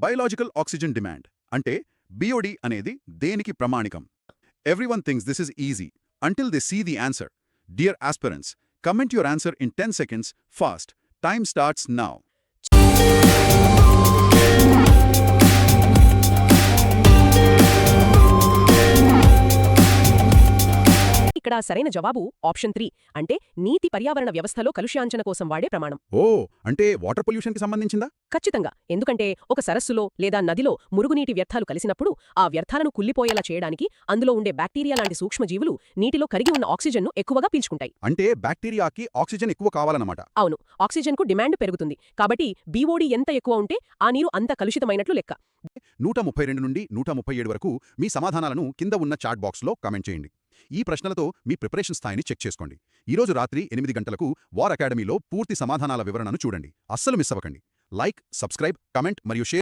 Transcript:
Biological oxygen demand అంటే BOD అనేది దేనికి ప్రమాణికం? Everyone thinks this is easy until they see the answer. Dear aspirants, comment your answer in 10 seconds fast. Time starts now. ఇక్కడ సరైన జవాబు option 3 అంటే నీటి పర్యావరణ వ్యవస్థలో కలుష్యాంచన కోసం వాడే ప్రమాణం. ఓ అంటే వాటర్ పొల్యూషన్కి సంబంధించిందా? ఖచ్చితంగా. ఎందుకంటే ఒక సరస్సులో లేదా నదిలో మురుగునీటి వ్యర్థాలు కలిసినప్పుడు ఆ వ్యర్థాలను కుళ్ళిపోయేలా చేయడానికి అందులో ఉండే బ్యాక్టీరియా లాంటి సూక్ష్మజీవులు నీటిలో కరిగి ఉన్న ఆక్సిజన్ను ఎక్కువగా పీల్చుకుంటాయి. అంటే బ్యాక్టీరియాకి ఆక్సిజన్ ఎక్కువ కావాలన్నమాట. అవును, ఆక్సిజన్కు డిమాండ్ పెరుగుతుంది. కాబట్టి BOD ఎంత ఎక్కువ ఉంటే ఆ నీరు అంత కలుషితమైనట్లు లెక్క. 132 నుండి 137 వరకు మీ సమాధానాలను కింద ఉన్న చాట్ బాక్స్లో కామెంట్ చేయండి. ఈ ప్రశ్నలతో మీ ప్రిపరేషన్ స్థాయిని చెక్ చేసుకోండి. ఈరోజు రాత్రి 8 గంటలకు వార్ అకాడమీలో పూర్తి సమాధానాల వివరణను చూడండి. అస్సలు మిస్ అవ్వకండి. లైక్, సబ్స్క్రైబ్, కమెంట్ మరియు షేర్